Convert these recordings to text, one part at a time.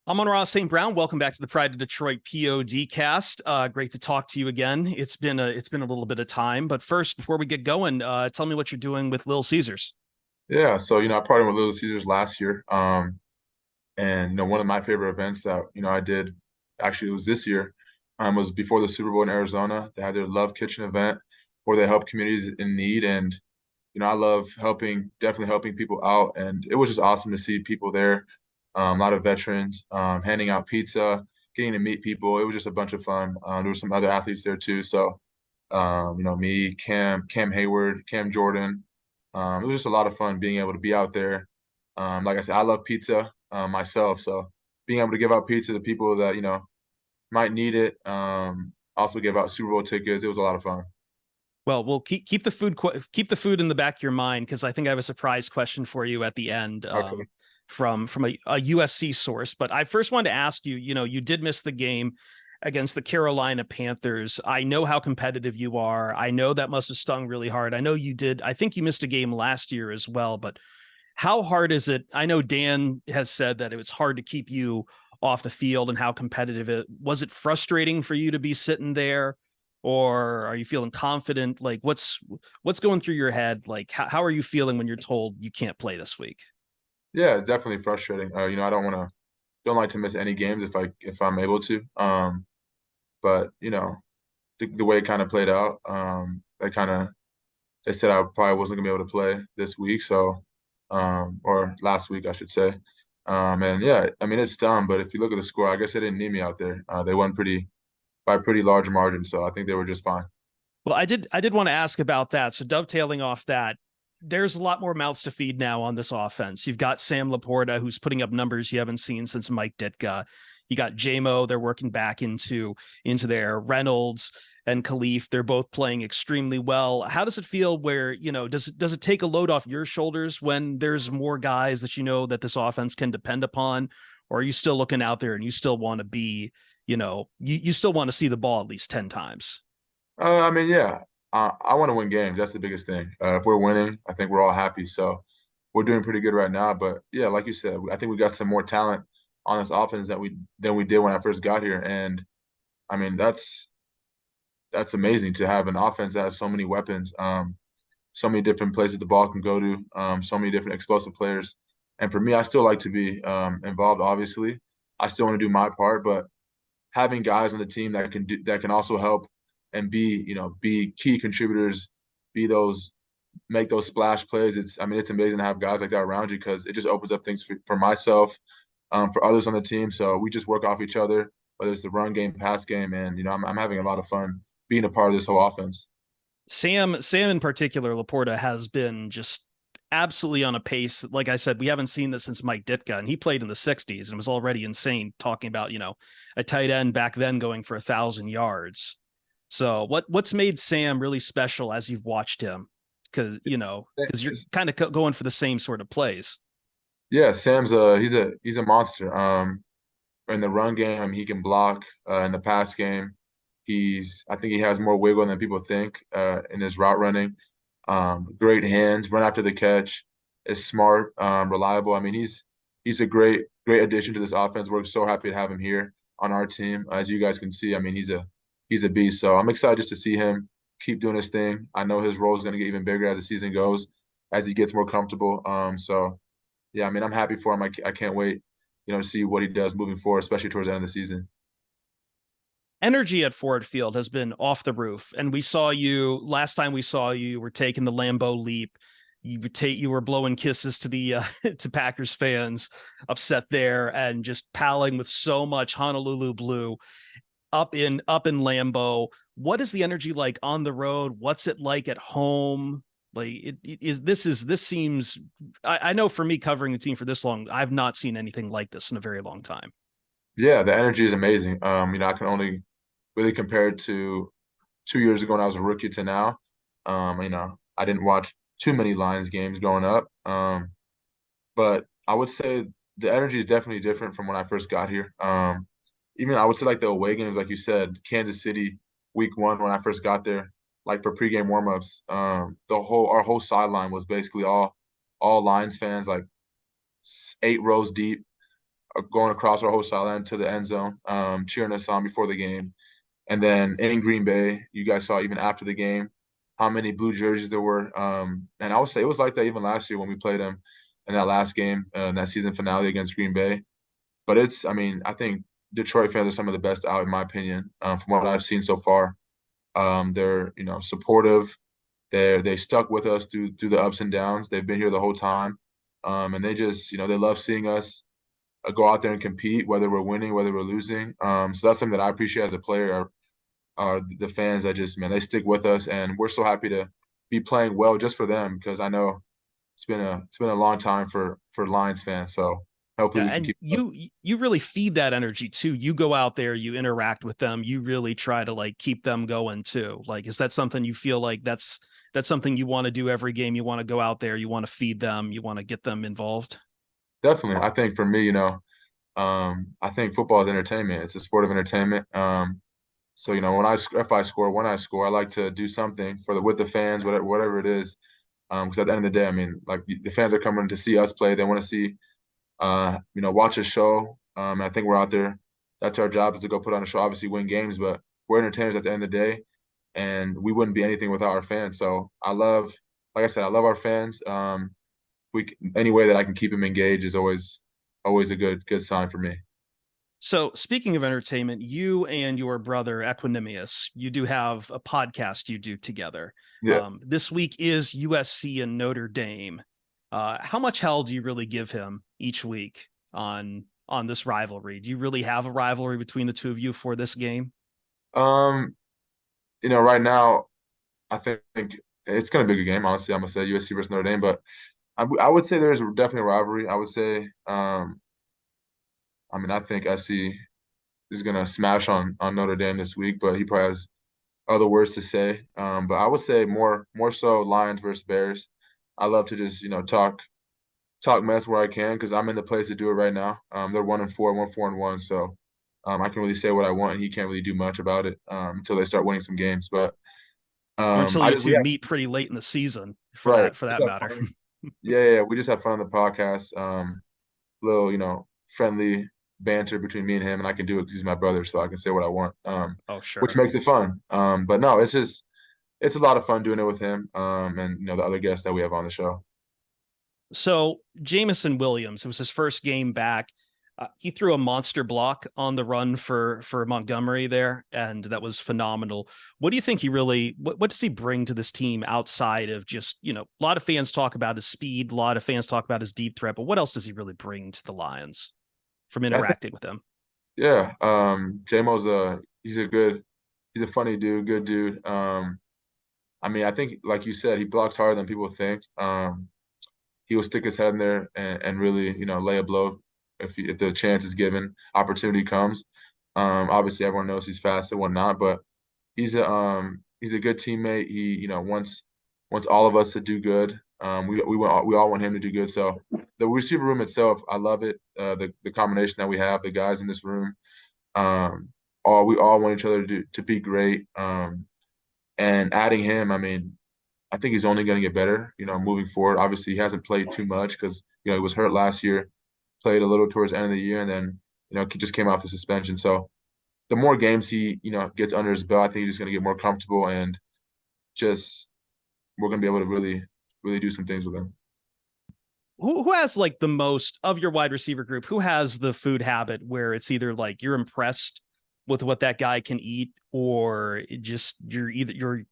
Amon-Ra St. Brown, welcome back to the Pride of Detroit POD cast. Great to talk to you again. It's been a little bit of time, but first, before we get going, tell me what you're doing with Lil Caesars. Yeah, so I partnered with Lil Caesars last year. And one of my favorite events that I did actually it was this year, was before the Super Bowl in Arizona. They had their Love Kitchen event where they help communities in need. And I love definitely helping people out. And it was just awesome to see people there, a lot of veterans, handing out pizza, getting to meet people. It was just a bunch of fun. There were some other athletes there too. So me, Cam Hayward, Cam Jordan. It was just a lot of fun being able to be out there. Like I said, I love pizza myself, so being able to give out pizza to people that might need it. Also give out Super Bowl tickets. It was a lot of fun. Well, we'll keep the food in the back of your mind because I think I have a surprise question for you at the end Okay. from a USC source. But I first wanted to ask you, you did miss the game against the Carolina Panthers. I know how competitive you are. I know that must have stung really hard. I know you did. I think you missed a game last year as well, but how hard is it? I know Dan has said that it was hard to keep you off the field and how competitive it was. It frustrating for you to be sitting there, or are you feeling confident? Like what's going through your head? Like how are you feeling when you're told you can't play this week? Yeah, it's definitely frustrating. I don't like to miss any games if I'm able to. But the way it kind of played out, they said I probably wasn't gonna be able to play this week, so or last week I should say. And yeah, I mean it's done, but if you look at the score, I guess they didn't need me out there. They won by a pretty large margin, so I think they were just fine. Well, I did want to ask about that. So dovetailing off that, there's a lot more mouths to feed now on this offense. You've got Sam Laporta, who's putting up numbers you haven't seen since Mike Ditka. You got JMO, they're working back into their Reynolds and Khalif. They're both playing extremely well. How does it feel where, does it take a load off your shoulders when there's more guys that you know that this offense can depend upon? Or are you still looking out there and you still want to be, you still want to see the ball at least 10 times? I mean, yeah, I want to win games. That's the biggest thing. If we're winning, I think we're all happy. So we're doing pretty good right now. But yeah, like you said, I think we got some more talent on this offense than we did when I first got here. And I mean, that's amazing to have an offense that has so many weapons, so many different places the ball can go to, so many different explosive players. And for me, I still like to be involved. Obviously, I still want to do my part, but having guys on the team that can also help and be key contributors, be those make those splash plays. It's amazing to have guys like that around you because it just opens up things for myself, for others on the team. So we just work off each other, whether it's the run game, pass game, and I'm having a lot of fun being a part of this whole offense. Sam in particular, Laporta has been just absolutely on a pace. Like I said, we haven't seen this since Mike Ditka, and he played in the '60s and was already insane. Talking about a tight end back then going for 1,000 yards. So what's made Sam really special as you've watched him? Because you're kind of going for the same sort of plays. Yeah, Sam's a monster. In the run game, I mean, he can block. In the pass game, I think he has more wiggle than people think in his route running. Great hands, run after the catch, is smart, reliable. I mean, he's a great addition to this offense. We're so happy to have him here on our team. As you guys can see, I mean, he's a beast. So I'm excited just to see him keep doing his thing. I know his role is going to get even bigger as the season goes, as he gets more comfortable. So yeah, I mean, I'm happy for him. I can't wait, to see what he does moving forward, especially towards the end of the season. Energy at Ford Field has been off the roof, and we saw you last time. We saw you were taking the Lambeau leap. You were blowing kisses to the to Packers fans, upset there, and just palling with so much Honolulu blue up in Lambeau. What is the energy like on the road? What's it like at home? Like this seems. I know for me covering the team for this long, I've not seen anything like this in a very long time. Yeah, the energy is amazing. I can only really compare it to 2 years ago when I was a rookie to now. I didn't watch too many Lions games growing up, but I would say the energy is definitely different from when I first got here. Even I would say like the away games, like you said, Kansas City, week one when I first got there, like for pregame warmups, our whole sideline was basically all Lions fans, like 8 rows deep. going across our whole sideline to the end zone, cheering us on before the game. And then in Green Bay, you guys saw even after the game how many blue jerseys there were. And I would say it was like that even last year when we played them in that last game, in that season finale against Green Bay. But I mean, I think Detroit fans are some of the best out, in my opinion, from what I've seen so far. They're, supportive. They stuck with us through the ups and downs. They've been here the whole time, and they just, they love seeing us go out there and compete, whether we're winning, whether we're losing. So that's something that I appreciate as a player. Are the fans that just, man, they stick with us, and we're so happy to be playing well just for them, because I know it's been a long time for Lions fans. So hopefully Yeah, we can and keep it up. you really feed that energy too. You go out there, you interact with them, you really try to like keep them going too. Like, is that something you feel like that's something you want to do every game? You want to go out there, you want to feed them, you want to get them involved? Definitely. I think for me, I think football is entertainment. It's a sport of entertainment. So if I score, when I score, I like to do something with the fans, whatever it is. Because at the end of the day, I mean, like the fans are coming to see us play. They want to see, watch a show. And I think we're out there. That's our job, is to go put on a show. Obviously, win games, but we're entertainers at the end of the day, and we wouldn't be anything without our fans. So like I said, I love our fans. Any way that I can keep them engaged is always a good sign for me. So, speaking of entertainment, you and your brother Equanimous, you do have a podcast you do together. Yeah. This week is USC and Notre Dame. How much hell do you really give him each week on this rivalry? Do you really have a rivalry between the two of you for this game? Um, right now, I think it's going to be a good game. Honestly, I'm gonna say USC versus Notre Dame, but I would say there's definitely a rivalry. I would say, I mean, I think SC is going to smash on Notre Dame this week, but he probably has other words to say. But I would say more so Lions versus Bears. I love to just talk mess where I can, because I'm in the place to do it right now. They're 1-4, 1-4-1, so I can really say what I want, and he can't really do much about it until they start winning some games. But Or until I you just we two have meet pretty late in the season for right. that Just have matter. fun. Yeah, we just have fun on the podcast. Little friendly banter between me and him, and I can do it because he's my brother, so I can say what I want. Oh, Which sure. makes it fun. But no, it's a lot of fun doing it with him. And the other guests that we have on the show. So Jameson Williams, it was his first game back. He threw a monster block on the run for Montgomery there, and that was phenomenal. What do you think what does he bring to this team outside of just, a lot of fans talk about his speed, a lot of fans talk about his deep threat, but what else does he really bring to the Lions from I think, interacting with them? yeah, JMO's he's a funny dude, good dude. I mean, I think, like you said, he blocks harder than people think. He will stick his head in there and really, lay a blow if the chance is given, opportunity comes. Obviously, everyone knows he's fast and whatnot, but he's a good teammate. He, wants all of us to do good. We all want him to do good. So the receiver room itself, I love it. The combination that we have, the guys in this room, we all want each other to be great. And adding him, I mean, I think he's only going to get better, moving forward. Obviously, he hasn't played too much because, he was hurt last year, played a little towards the end of the year, and then, he just came off the suspension. So the more games he, gets under his belt, I think he's just going to get more comfortable, and just we're going to be able to really, really do some things with him. Who has like the most of your wide receiver group? Who has the food habit where it's either like you're impressed with what that guy can eat, or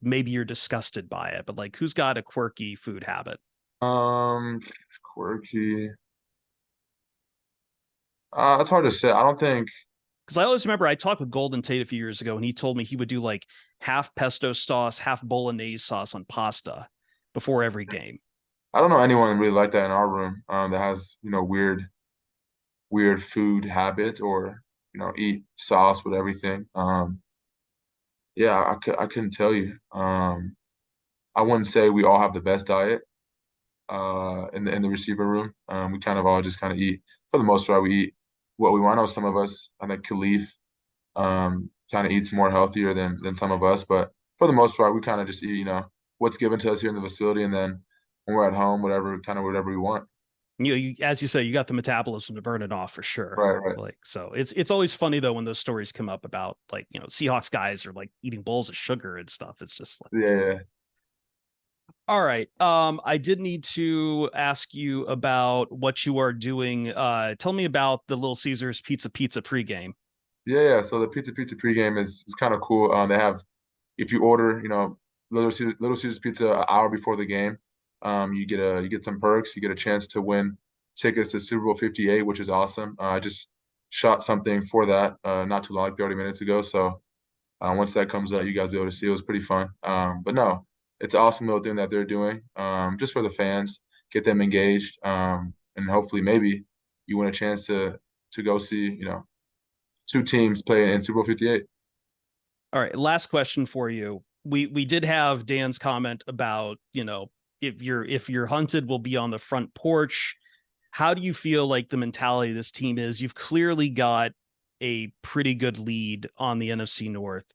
maybe you're disgusted by it, but like who's got a quirky food habit? Um, Quirky. It's hard to say. I don't think. Because I always remember I talked with Golden Tate a few years ago, and he told me he would do like half pesto sauce, half bolognese sauce on pasta before every game. I don't know anyone really like that in our room. That has weird food habits, or eat sauce with everything. Yeah, I couldn't tell you. I wouldn't say we all have the best diet in the receiver room. We kind of all just kind of eat, for the most part. We eat what we want. I know some of us, I think Khalif, kind of eats more healthier than some of us, but for the most part, we kind of just eat, what's given to us here in the facility, and then when we're at home, whatever we want. As you say, you got the metabolism to burn it off for sure. Right, right. Like, so it's always funny though when those stories come up about like, Seahawks guys are like eating bowls of sugar and stuff. It's just like, Yeah. all right. I did need to ask you about what you are doing. Tell me about the Lil Caesars Pizza pregame. Yeah. So the pizza pregame is kind of cool. They have, if you order, Little Caesars Pizza an hour before the game, you get some perks. You get a chance to win tickets to Super Bowl 58, which is awesome. I just shot something for that not too long, like 30 minutes ago. So once that comes out, you guys will be able to see. It was pretty fun. But no, it's an awesome little thing that they're doing just for the fans, get them engaged, and hopefully maybe you win a chance to go see two teams play in Super Bowl 58. All right, last question for you. We did have Dan's comment about, if you're hunted, we'll be on the front porch. How do you feel like the mentality of this team is? You've clearly got a pretty good lead on the NFC North.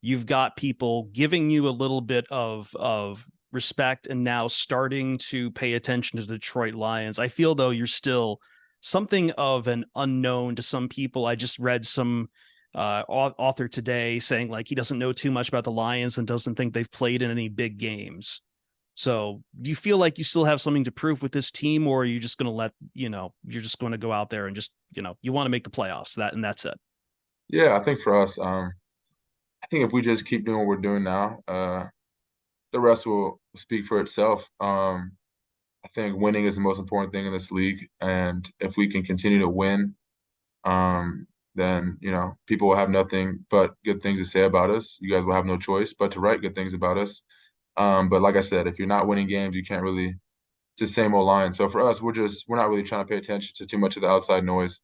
You've got people giving you a little bit of respect and now starting to pay attention to the Detroit Lions. I feel though you're still something of an unknown to some people. I just read some author today saying like he doesn't know too much about the Lions and doesn't think they've played in any big games. So do you feel like you still have something to prove with this team, or are you just going to you're just going to go out there and just, you want to make the playoffs, that's it? Yeah, I think for us, I think if we just keep doing what we're doing now, the rest will speak for itself. I think winning is the most important thing in this league, and if we can continue to win, then people will have nothing but good things to say about us. You guys will have no choice but to write good things about us. But like I said, if you're not winning games, you can't really. It's the same old line. So for us, we're not really trying to pay attention to too much of the outside noise.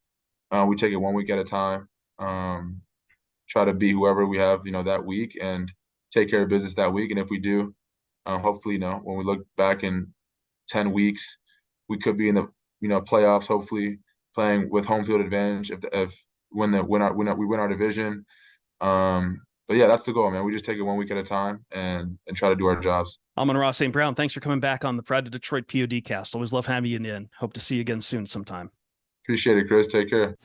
We take it 1 week at a time. Try to be whoever we have, that week, and take care of business that week. And if we do, hopefully, when we look back in 10 weeks, we could be in the playoffs. Hopefully, playing with home field advantage if we win our division. But yeah, that's the goal, man. We just take it 1 week at a time and try to do our jobs. Amon-Ra St. Brown, thanks for coming back on the Pride of Detroit POD cast. Always love having you in. Hope to see you again soon sometime. Appreciate it, Chris. Take care.